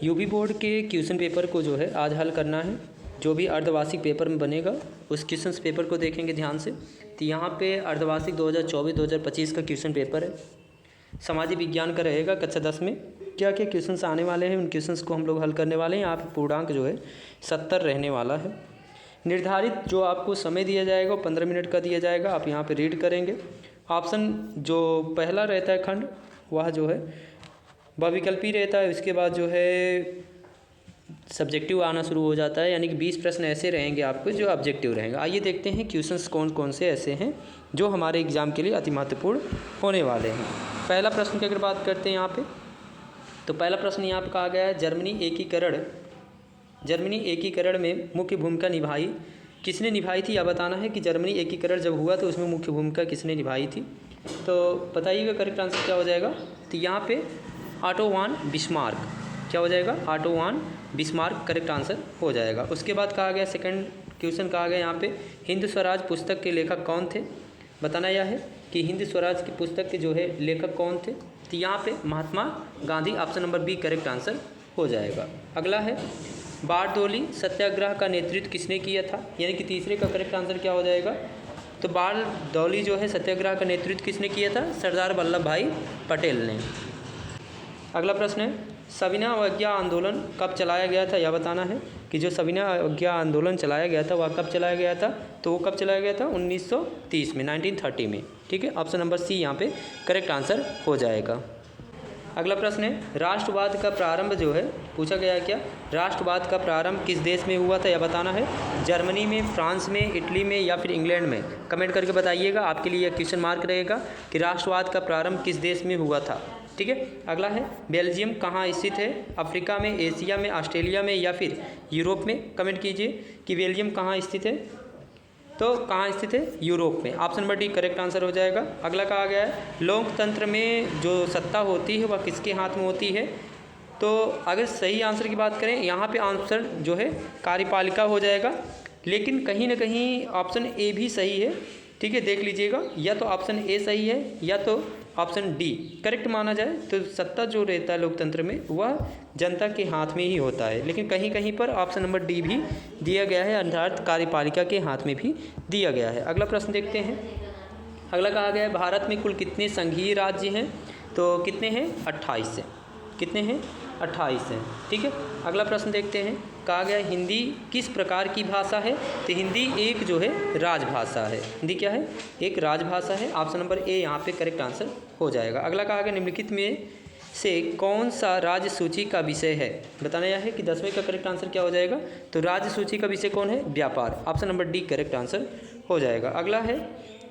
UP board के question paper को जो है आज हल करना है। जो भी अर्धवार्षिक पेपर में बनेगा उस क्वेश्चन पेपर को देखेंगे ध्यान से। तो यहाँ पे अर्धवार्षिक 2024-2025 का क्वेश्चन पेपर है। सामाजिक विज्ञान का रहेगा कक्षा 10 में। क्या क्या क्वेश्चंस आने वाले हैं उन क्वेश्चंस को हम लोग हल करने वाले हैं। यहाँ पे पूर्णांक जो है 70 रहने वाला है। निर्धारित जो आपको समय दिया जाएगा वो 15 मिनट का दिया जाएगा। आप यहाँ पे रीड करेंगे। ऑप्शन जो पहला रहता है खंड वह जो है वह विकल्पी रहता है। उसके बाद जो है सब्जेक्टिव आना शुरू हो जाता है, यानी कि 20 प्रश्न ऐसे रहेंगे आपको जो ऑब्जेक्टिव रहेंगे। आइए देखते हैं क्वेश्चंस कौन कौन से ऐसे हैं जो हमारे एग्ज़ाम के लिए अति महत्वपूर्ण होने वाले हैं। पहला प्रश्न की अगर बात करते हैं यहाँ पे, तो पहला प्रश्न यहाँ पे कहा गया है जर्मनी एकीकरण में मुख्य भूमिका निभाई किसने निभाई थी। यह बताना है कि जर्मनी एकीकरण जब हुआ तो उसमें मुख्य भूमिका किसने निभाई थी। तो बताइएगा करेक्ट आंसर क्या हो जाएगा। तो यहाँ पे ऑटो वन बिस्मार्क क्या हो जाएगा, auto von Bismarck correct answer हो जाएगा। उसके बाद कहा गया सेकंड क्वेश्चन कहा गया यहाँ पे हिंद स्वराज पुस्तक के लेखक कौन थे। बताना यह है कि हिंद स्वराज की पुस्तक के जो है लेखक कौन थे। तो यहाँ पे Mahatma Gandhi, option number B correct answer हो जाएगा। अगला है बारडोली सत्याग्रह का नेतृत्व किसने किया था, यानी कि तीसरे का करेक्ट आंसर क्या हो जाएगा। तो बारडोली जो है सत्याग्रह का नेतृत्व किसने किया था, सरदार वल्लभ भाई पटेल ने। अगला प्रश्न है सविनय अवज्ञा आंदोलन कब चलाया गया था। यह बताना है कि जो सविनय अवज्ञा आंदोलन चलाया गया था वह कब चलाया गया था। तो वो कब चलाया गया था, 1930 में, 1930 में। ठीक है, ऑप्शन नंबर सी यहाँ पे करेक्ट आंसर हो जाएगा। अगला प्रश्न है राष्ट्रवाद का प्रारंभ जो है पूछा गया है क्या, राष्ट्रवाद का प्रारंभ किस देश में हुआ था। यह बताना है जर्मनी में, फ्रांस में, इटली में या फिर इंग्लैंड में। कमेंट करके बताइएगा। आपके लिए यह क्वेश्चन मार्क रहेगा कि राष्ट्रवाद का प्रारंभ किस देश में हुआ था। ठीक है, अगला है बेल्जियम कहाँ स्थित है, अफ्रीका में, एशिया में, ऑस्ट्रेलिया में या फिर यूरोप में। कमेंट कीजिए कि बेल्जियम कहाँ स्थित है। तो कहाँ स्थित है, यूरोप में। Option number D correct answer हो जाएगा। अगला कहा गया है लोकतंत्र में जो सत्ता होती है वह किसके हाथ में होती है। तो अगर सही आंसर की बात करें यहाँ पे आंसर जो है कार्यपालिका हो जाएगा, लेकिन कहीं ना कहीं ऑप्शन ए भी सही है। ठीक है, देख लीजिएगा, या तो ऑप्शन ए सही है या तो ऑप्शन डी करेक्ट माना जाए। तो सत्ता जो रहता है लोकतंत्र में वह जनता के हाथ में ही होता है, लेकिन कहीं कहीं पर ऑप्शन नंबर डी भी दिया गया है, अर्थात कार्यपालिका के हाथ में भी दिया गया है। अगला प्रश्न देखते हैं। अगला कहा गया है भारत में कुल कितने संघीय राज्य हैं। तो कितने हैं, 28 हैं। कितने हैं, 28 हैं। ठीक है, अगला प्रश्न देखते हैं। कहा गया हिंदी किस प्रकार की भाषा है। तो हिंदी एक जो है राजभाषा है। हिंदी क्या है, एक राजभाषा है। ऑप्शन नंबर ए यहाँ पे करेक्ट आंसर हो जाएगा। अगला कहा गया निम्नलिखित में से कौन सा राज्य सूची का विषय है। बताना यह है कि 10वें का करेक्ट आंसर क्या हो जाएगा। तो राज्य सूची का विषय कौन है, व्यापार। Option number D correct answer हो जाएगा। अगला है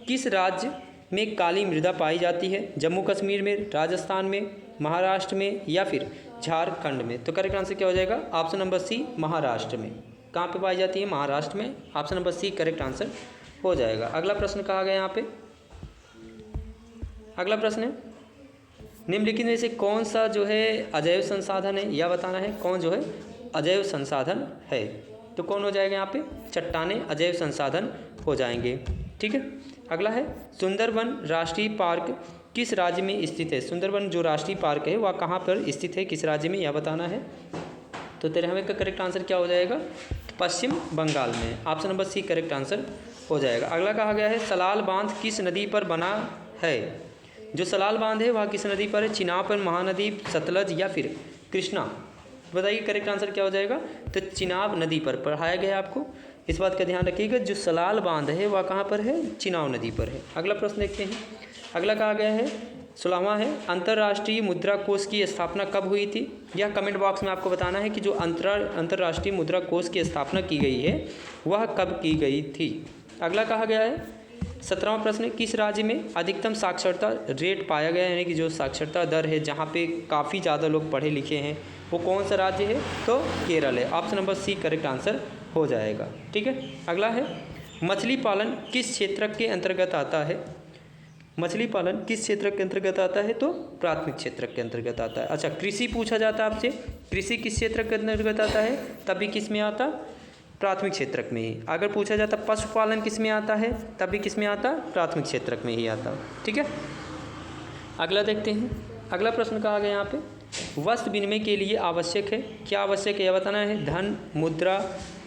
किस राज्य में काली मृदा पाई जाती है, जम्मू कश्मीर में, राजस्थान में, महाराष्ट्र में या फिर झारखंड में। तो करेक्ट आंसर क्या हो जाएगा, ऑप्शन नंबर सी महाराष्ट्र में। कहाँ पे पाई जाती है, महाराष्ट्र में। Option number C correct answer हो जाएगा। अगला प्रश्न कहा गया यहाँ पे, अगला प्रश्न है निम्नलिखित में से कौन सा जो है अजैव संसाधन है। यह बताना है कौन जो है अजैव संसाधन है। तो कौन हो जाएगा यहाँ पे, चट्टानें अजैव संसाधन हो जाएंगे। ठीक है, अगला है सुंदरवन राष्ट्रीय पार्क किस राज्य में स्थित है। सुंदरवन जो राष्ट्रीय पार्क है वह कहाँ पर स्थित है, किस राज्य में, यह बताना है। तो 13वें का करेक्ट आंसर क्या हो जाएगा, पश्चिम बंगाल में। Option number C correct answer हो जाएगा। अगला कहा गया है सलाल बांध किस नदी पर बना है। जो सलाल बांध है वह किस नदी पर है, चिनाब पर, महानदी, सतलज या फिर कृष्णा। बताइए करेक्ट आंसर क्या हो जाएगा। तो चिनाब नदी पर पढ़ाया गया आपको, इस बात का ध्यान रखिएगा। जो सलाल बांध है वह कहाँ पर है, चिनाब नदी पर है। अगला प्रश्न देखते हैं। अगला कहा गया है 16वां है अंतर्राष्ट्रीय मुद्रा कोष की स्थापना कब हुई थी। यह कमेंट बॉक्स में आपको बताना है कि जो अंतर्राष्ट्रीय मुद्रा कोष की स्थापना की गई है वह कब की गई थी। अगला कहा गया है 17वां प्रश्न किस राज्य में अधिकतम साक्षरता रेट पाया गया है, यानी कि जो साक्षरता दर है जहाँ पे काफ़ी ज़्यादा लोग पढ़े लिखे हैं वो कौन सा राज्य है। तो केरल है। Option number C correct answer हो जाएगा। ठीक है, अगला है मछली पालन किस क्षेत्र के अंतर्गत आता है। मछली पालन किस क्षेत्र के अंतर्गत आता है, तो प्राथमिक क्षेत्र के अंतर्गत आता है। अच्छा, कृषि पूछा जाता है आपसे, कृषि किस क्षेत्र के अंतर्गत आता है, तब भी किस में आता, प्राथमिक क्षेत्र में ही। अगर पूछा जाता पशुपालन किस में आता है, तब भी किस में आता, प्राथमिक क्षेत्र में ही आता। ठीक है, अगला देखते हैं। अगला प्रश्न कहा गया यहाँ पे वस्तु विनिमय के लिए आवश्यक है। क्या आवश्यक है यह बताना है। धन, मुद्रा,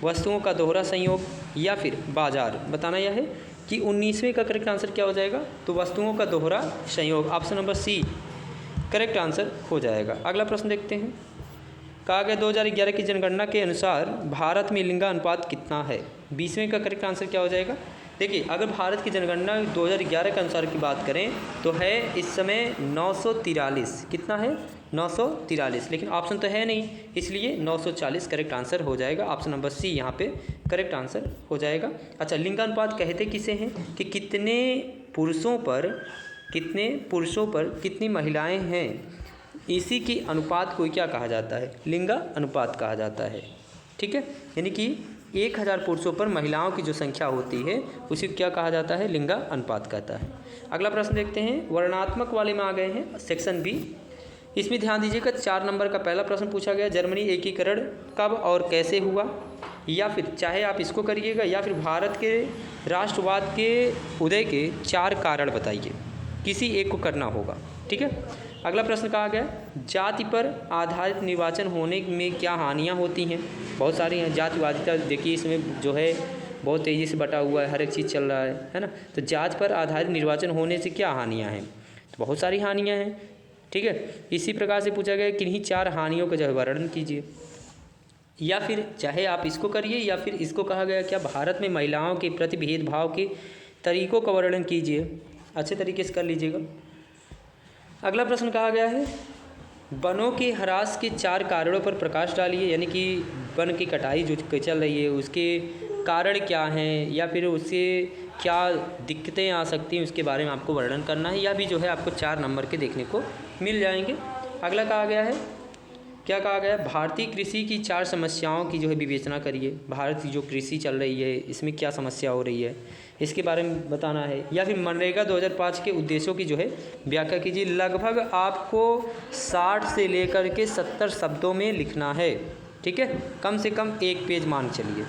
वस्तुओं का दोहरा संयोग या फिर बाजार। बताना यह है कि 19वें का करेक्ट आंसर क्या हो जाएगा। तो वस्तुओं का दोहरा संयोग, option number C correct answer हो जाएगा। अगला प्रश्न देखते हैं। कहा गया 2011 की जनगणना के अनुसार भारत में लिंगानुपात कितना है। 20वें का करेक्ट आंसर क्या हो जाएगा। देखिए, अगर भारत की जनगणना 2011 के अनुसार की बात करें तो है इस समय 943। कितना है 943, लेकिन ऑप्शन तो है नहीं, इसलिए 940 करेक्ट आंसर हो जाएगा। ऑप्शन नंबर सी यहाँ पे करेक्ट आंसर हो जाएगा। अच्छा, लिंगानुपात कहते किसे हैं कि कितने पुरुषों पर कितनी महिलाएं हैं, इसी के अनुपात को क्या कहा जाता है, लिंगा अनुपात कहा जाता है। ठीक है, यानी कि 1000 पुरुषों पर महिलाओं की जो संख्या होती है उसी को क्या कहा जाता है, लिंगा अनुपात कहता है। अगला प्रश्न देखते हैं, वर्णनात्मक वाले में आ गए हैं, सेक्शन बी। इसमें ध्यान दीजिएगा, 4 नंबर का पहला प्रश्न पूछा गया, जर्मनी एकीकरण कब और कैसे हुआ, या फिर चाहे आप इसको करिएगा या फिर भारत के राष्ट्रवाद के उदय के 4 कारण बताइए, किसी एक को करना होगा। ठीक है। अगला प्रश्न कहा गया, जाति पर आधारित निर्वाचन होने में क्या हानियां होती हैं। बहुत सारी हैं। जातिवादिता देखिए इसमें जो है बहुत तेज़ी से बटा हुआ है, हर एक चीज़ चल रहा है ना। तो जाति पर आधारित निर्वाचन होने से क्या हानियां हैं, तो बहुत सारी हानियां हैं। ठीक है, इसी प्रकार से पूछा गया किन्हीं 4 हानियों का जो है वर्णन कीजिए, या फिर चाहे आप इसको करिए या फिर इसको कहा गया क्या, भारत में महिलाओं के प्रति भेदभाव के तरीक़ों का वर्णन कीजिए। अच्छे तरीके से कर लीजिएगा। अगला प्रश्न कहा गया है, वनों के ह्रास के 4 कारणों पर प्रकाश डालिए, यानी कि वन की कटाई जो चल रही है उसके कारण क्या हैं या फिर उससे क्या दिक्कतें आ सकती हैं उसके बारे में आपको वर्णन करना है। यह भी जो है आपको 4 नंबर के देखने को मिल जाएंगे। अगला कहा गया है, क्या कहा गया है, भारतीय कृषि की 4 समस्याओं की जो है विवेचना करिए। भारत की जो कृषि चल रही है इसमें क्या समस्या हो रही है इसके बारे में बताना है, या फिर मनरेगा 2005 के उद्देश्यों की जो है व्याख्या कीजिए। लगभग आपको 60 से लेकर के 70 शब्दों में लिखना है। ठीक है, कम से कम 1 पेज मान चलिए।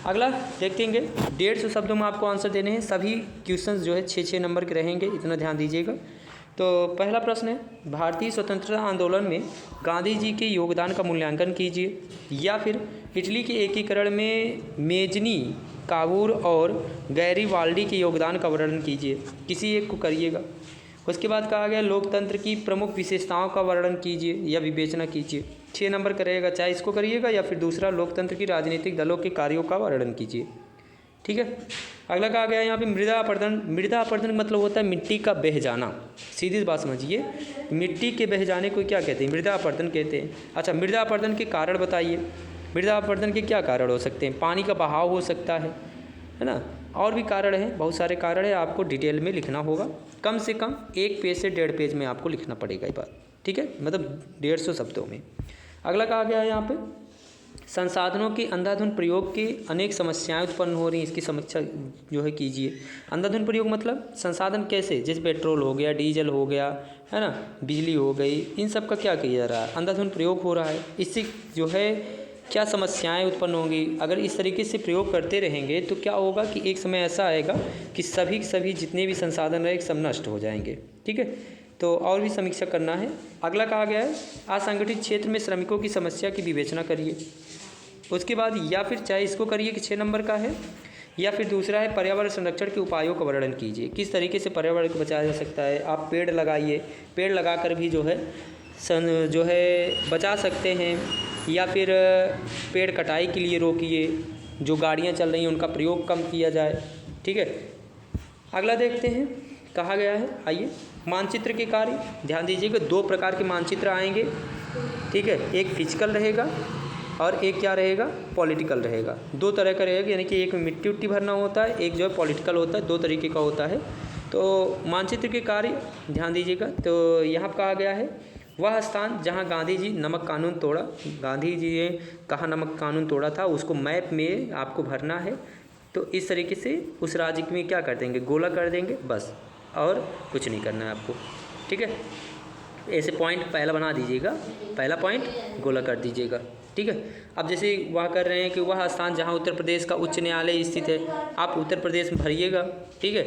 अगला देखेंगे, 150 शब्दों में आपको आंसर देने हैं। सभी क्वेश्चंस जो है 6-6 नंबर के रहेंगे, इतना ध्यान दीजिएगा। तो पहला प्रश्न है, भारतीय स्वतंत्रता आंदोलन में गांधी जी के योगदान का मूल्यांकन कीजिए, या फिर इटली के एकीकरण में मेजनी, काबूर और गैरीवाल्डी के योगदान का वर्णन कीजिए, किसी एक को करिएगा। उसके बाद कहा गया लोकतंत्र की प्रमुख विशेषताओं का वर्णन कीजिए या विवेचना कीजिए। 6 नंबर करेगा, चाहे इसको करिएगा या फिर दूसरा लोकतंत्र की राजनीतिक दलों के कार्यों का वर्णन कीजिए। ठीक है। अगला कहा गया यहाँ पे मृदा अपरदन। मृदा अपरदन मतलब होता है मिट्टी का बह जाना। सीधी बात समझिए, मिट्टी के बह जाने को क्या कहते हैं, मृदा अपरदन कहते हैं। अच्छा, मृदा अपरदन के कारण बताइए। मृदा अपरदन के क्या कारण हो सकते हैं, पानी का बहाव हो सकता है ना, और भी कारण हैं, बहुत सारे कारण हैं, आपको डिटेल में लिखना होगा। कम से कम 1 पेज से 1.5 पेज में आपको लिखना पड़ेगा ये बात। ठीक है, मतलब 150 शब्दों में। अगला कहा गया है यहाँ पे, संसाधनों के अंधाधुंध प्रयोग की अनेक समस्याएं उत्पन्न हो रही हैं, इसकी समीक्षा जो है कीजिए। अंधाधुंध प्रयोग मतलब संसाधन कैसे, जैसे पेट्रोल हो गया, डीजल हो गया, है ना, बिजली हो गई, इन सब का क्या किया जा रहा है, अंधाधुंध प्रयोग हो रहा है। इससे जो है क्या समस्याएं उत्पन्न होंगी। अगर इस तरीके से प्रयोग करते रहेंगे तो क्या होगा कि एक समय ऐसा आएगा कि सभी जितने भी संसाधन रहे सब नष्ट हो जाएंगे। ठीक है, तो और भी समीक्षा करना है। अगला कहा गया है, असंगठित क्षेत्र में श्रमिकों की समस्या की विवेचना करिए। उसके बाद या फिर चाहे इसको करिए कि 6 नंबर का है, या फिर दूसरा है पर्यावरण संरक्षण के उपायों का वर्णन कीजिए। किस तरीके से पर्यावरण को बचाया जा सकता है। आप पेड़ लगाइए, पेड़ लगाकर भी जो है बचा सकते हैं, या फिर पेड़ कटाई के लिए रोकिए, जो गाड़ियाँ चल रही हैं उनका प्रयोग कम किया जाए। ठीक है। अगला देखते हैं, कहा गया है, आइए, मानचित्र के कार्य। ध्यान दीजिएगा, 2 प्रकार के मानचित्र आएंगे। ठीक है, एक फिजिकल रहेगा और एक क्या रहेगा, पॉलिटिकल रहेगा। 2 तरह का रहेगा, यानी कि एक में मिट्टी उट्टी भरना होता है, एक जो है पॉलिटिकल होता है, 2 तरीके का होता है। तो मानचित्र के कार्य ध्यान दीजिएगा। तो यहाँ पर कहा गया है, वह स्थान जहाँ गांधी जी नमक कानून तोड़ा, गांधी जी ने कहाँ नमक कानून तोड़ा था उसको मैप में आपको भरना है। तो इस तरीके से उस राज्य में क्या कर देंगे, गोला कर देंगे बस, और कुछ नहीं करना है आपको। ठीक है, ऐसे पॉइंट पहला बना दीजिएगा, पहला पॉइंट गोला कर दीजिएगा। ठीक है। अब जैसे वह कर रहे हैं कि वह स्थान जहाँ उत्तर प्रदेश का उच्च न्यायालय स्थित है, आप उत्तर प्रदेश में भरिएगा। ठीक है,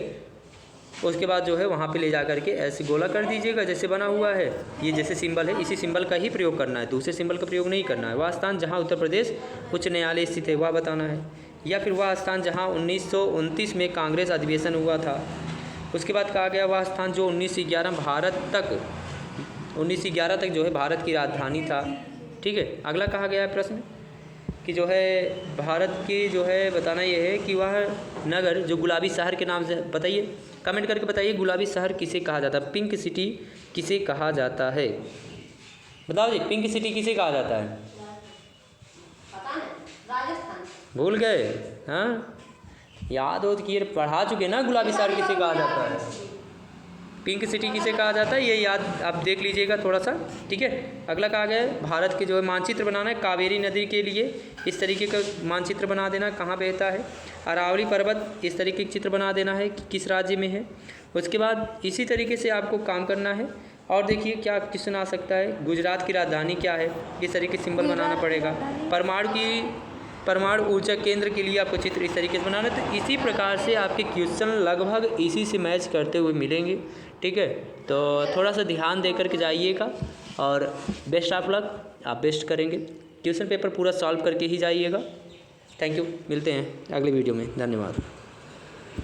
उसके बाद जो है वहाँ पे ले जा करके ऐसे गोला कर दीजिएगा जैसे बना हुआ है, ये जैसे सिंबल है, इसी सिंबल का ही प्रयोग करना है, दूसरे सिंबल का प्रयोग नहीं करना है। वह स्थान जहाँ उत्तर प्रदेश उच्च न्यायालय स्थित है वह बताना है, या फिर वह स्थान जहाँ 1929 में कांग्रेस अधिवेशन हुआ था। उसके बाद कहा गया वह स्थान जो 1911 तक जो है भारत की राजधानी था। ठीक है, अगला कहा गया है प्रश्न कि जो है भारत की जो है बताना ये है कि वह नगर जो गुलाबी शहर के नाम से, बताइए कमेंट करके बताइए गुलाबी शहर किसे कहा जाता है, पिंक सिटी किसे कहा जाता है, बताओ जी, पिंक सिटी किसे कहा जाता है? राजस्थान। भूल गए? हाँ, याद हो तो कि पढ़ा चुके ना, गुलाबी शहर किसे कहा जाता है, पिंक सिटी किसे कहा जाता है, ये याद आप देख लीजिएगा थोड़ा सा। ठीक है, अगला कहा गया है भारत के जो है मानचित्र बनाना है कावेरी नदी के लिए, इस तरीके का मानचित्र बना देना कहाँ बहता है। अरावली पर्वत इस तरीके का चित्र बना देना है कि किस राज्य में है। उसके बाद इसी तरीके से आपको काम करना है। और देखिए क्या क्वेश्चन आ सकता है, गुजरात की राजधानी क्या है, इस तरीके से सिंबल बनाना पड़ेगा। परमाणु ऊर्जा केंद्र के लिए आपको चित्र इस तरीके से बनाना है। तो इसी प्रकार से आपके क्वेश्चन लगभग इसी से मैच करते हुए मिलेंगे। ठीक है, तो थोड़ा सा ध्यान दे करके जाइएगा और बेस्ट ऑफ लक, आप बेस्ट करेंगे। क्वेश्चन पेपर पूरा सॉल्व करके ही जाइएगा। थैंक यू, मिलते हैं अगले वीडियो में, धन्यवाद।